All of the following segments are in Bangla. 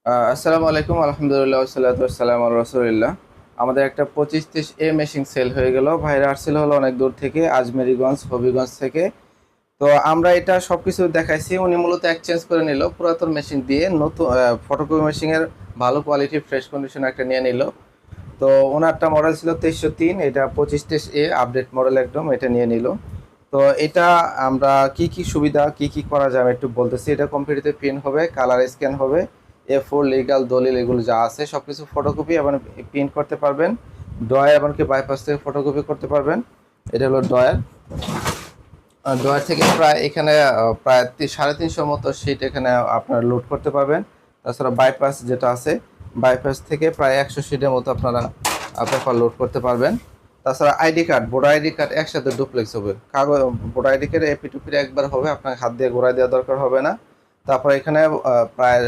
আসসালামু আলাইকুম, আলহামদুলিল্লাহ, ওয়াসসালাতু ওয়াসসালামু আলা রাসূলিল্লাহ। আমাদের একটা 2530 মেশিন সেল হয়ে গেল। ভাইরা আসছিল হলো অনেক দূর থেকে, আজমেরিগঞ্জ, হবিগঞ্জ থেকে। তো আমরা এটা সবকিছু দেখাইছি। উনি মূলত এক্সচেঞ্জ করে নিল পুরাতন মেশিন দিয়ে নতুন ফটোকপি মেশিনের ভালো কোয়ালিটি ফ্রেশ কন্ডিশন একটা নিয়ে নিল। তো ওনারটা মডেল ছিল 2303, এটা 2530 আপডেট মডেল একদম, এটা নিয়ে নিল। তো এটা আমরা কি সুবিধা কি করা যাবে একটু বলতেছি। এটা কম্পিউটারে প্রিন্ট হবে, কালার স্ক্যান হবে, A4 লিগাল দলিল এগুলো যা আছে সবকিছু ফটোকপি এবং প্রিন্ট করতে পারবেন। ড্রয়ার এমনকি বাইপাস থেকে ফটোকপি করতে পারবেন। এটা হলো ড্রয়ার। ড্রয়ার থেকে প্রায় এখানে প্রায় 350 মতো শিট এখানে আপনারা লোড করতে পারবেন। তাছাড়া বাইপাস যেটা আছে, বাইপাস থেকে প্রায় 100 শিটের মতো আপনারা পেপার লোড করতে পারবেন। তাছাড়া ID card, voter ID card একসাথে ডুপ্লেক্স হবে। কাগজ ভোটার আইডি কার্ডে এপিটুপির একবার হবে, আপনাকে হাত দিয়ে ঘোরায় দেওয়া দরকার হবে না। তারপর এখানে প্রায়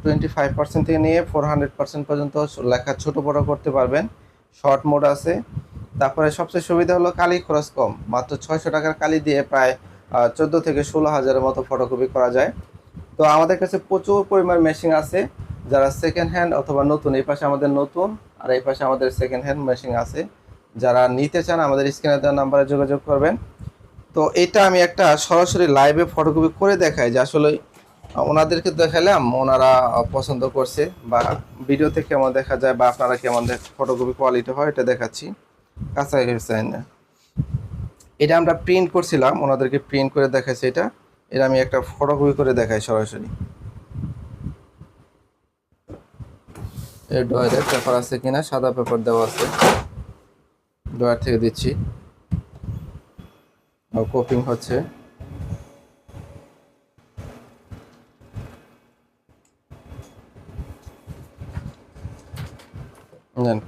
25% থেকে নিয়ে 400% পর্যন্ত লেখা ছোট বড় করতে পারবেন। শর্ট মোড আছে। তারপরে সবচেয়ে সুবিধা হলো কালি খরচ কম, মাত্র 600 টাকার কালি দিয়ে প্রায় 14 থেকে 16,000-এর মতো ফটোকপি করা যায়। তো আমাদের কাছে প্রচুর পরিমাণ মেশিন আছে। যারা সেকেন্ড হ্যান্ড অথবা নতুন, এই পাশে আমাদের নতুন আর এই পাশে আমাদের সেকেন্ড হ্যান্ড মেশিন আছে। যারা নিতে চান আমাদের স্ক্রিনে দেওয়া নাম্বারে যোগাযোগ করবেন। তো এটা আমি একটা সরাসরি লাইভে ফটোকপি করে দেখাই, যে আসলে ওনাদেরকে দেখালাম, ওনারা পছন্দ করছে, বা ভিডিওতে কেমন দেখা যায় বা আপনারা কেমন ফটোকপি কোয়ালিটি হয় এটা দেখাচ্ছি। কাঁচা গেছে না, এটা আমরা প্রিন্ট করছিলাম, ওনাদেরকে প্রিন্ট করে দেখাচ্ছি। এটা আমি একটা ফটোকপি করে দেখাই সরাসরি। এর ড্রয়ারে পেপার আছে কিনা, সাদা পেপার দেওয়া আছে, ড্রয়ার থেকে দিচ্ছি। কোপিং হচ্ছে।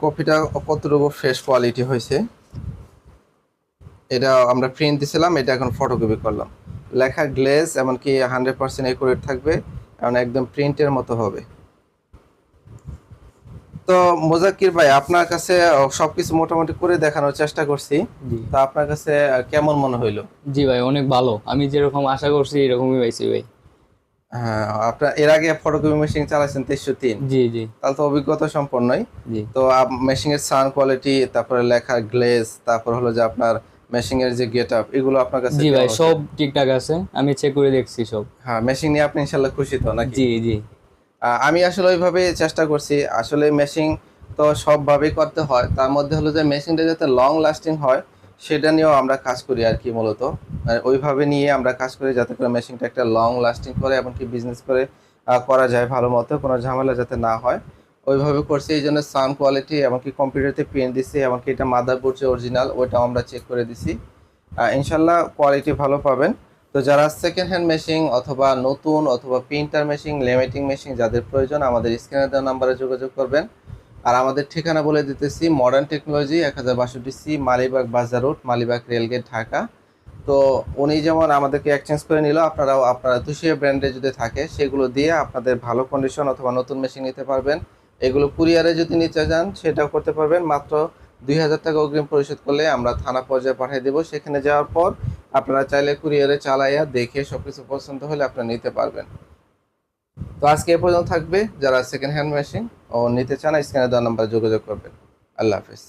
কপিটা কতটুকু ফ্রেশ কোয়ালিটি হয়েছে, এটা আমরা প্রিন্ট দিছিলাম, এটা এখন ফটোকপি করলাম। লেখা গ্লেজ এমনকি 100% একুরেট থাকবে, এবং একদম প্রিন্টের মতো হবে। তো মোজাক্কির ভাই, আপনার কাছে সবকিছু মোটামুটি করে দেখানোর চেষ্টা করছি। জি তো আপনার কাছে কেমন মনে হইলো? জি ভাই, অনেক ভালো। আমি যেরকম আশা করছি এরকমই পাইছি ভাই। হ্যাঁ, আপনার এর আগে ফটোকপি মেশিন চালাচ্ছেন 2303, জি জি তাহলে তো অভিজ্ঞতা সম্পন্নই। জি তো মেশিনের সাউন্ড কোয়ালিটি, তারপরে লেখার গ্লেজ, তারপর হলো যে আপনার মেশিনের যে গেট আপ, এগুলো আপনার কাছে জি ভাই, কেমন হচ্ছে? সব ঠিকঠাক আছে, আমি চেক করে দেখছি সব। হ্যাঁ, মেশিন নিয়ে আপনি ইনশাল্লাহ খুশি তো নাকি? জি জি আমি আসলে ওইভাবে চেষ্টা করছি। আসলে মেশিন তো সবভাবেই করতে হয়, তার মধ্যে হলো যে মেশিনটা যাতে লং লাস্টিং হয় সেটা নিয়েও আমরা কাজ করি আর কি। মূলত ওইভাবে নিয়ে আমরা কাজ করি যাতে করে মেশিনটা একটা লং লাস্টিং করে, এমনকি বিজনেস করে করা যায় ভালো মতো, কোনো ঝামেলা যাতে না হয়, ওইভাবে করছি। এই জন্য সাউন্ড কোয়ালিটি এমনকি কম্পিউটারতে প্রিন্ট দিছি, এমনকি এটা মাদারবোর্ড যে অরিজিনাল ওইটাও আমরা চেক করে দিছি। ইনশাল্লাহ কোয়ালিটি ভালো পাবেন। তো যারা সেকেন্ড হ্যান্ড মেশিন অথবা নতুন অথবা প্রিন্টার মেশিন, লেমিটিং মেশিন যাদের প্রয়োজন, আমাদের স্ক্রিনে দেওয়া নাম্বারে যোগাযোগ করবেন। আর আমাদের ঠিকানা বলে দিতেছি, মডার্ন টেকনোলজি, 1062 মালিবাগ বাজার রোড, মালিবাগ রেলগেট, ঢাকা। তো উনি যেমন আমাদেরকে এক্সচেঞ্জ করে নিল, আপনারা তুষিয়া ব্র্যান্ডে যদি থাকে সেগুলো দিয়ে আপনাদের ভালো কন্ডিশন অথবা নতুন মেশিন নিতে পারবেন। এগুলো কুরিয়ারে যদি নিতে চান সেটাও করতে পারবেন। মাত্র 2,000 টাকা অগ্রিম পরিশোধ করলে আমরা থানা পর্যায়ে পাঠিয়ে দেবো। সেখানে যাওয়ার পর আপনারা চাইলে কুরিয়ারে চালাইয়া দেখে সবকিছু পছন্দ হলে আপনারা নিতে পারবেন। তো আজকে এ পর্যন্ত থাকবে। যারা সেকেন্ড হ্যান্ড মেশিন ও নিতে চান স্ক্রিনে দেওয়া নাম্বারে যোগাযোগ করবেন। আল্লাহ হাফেজ।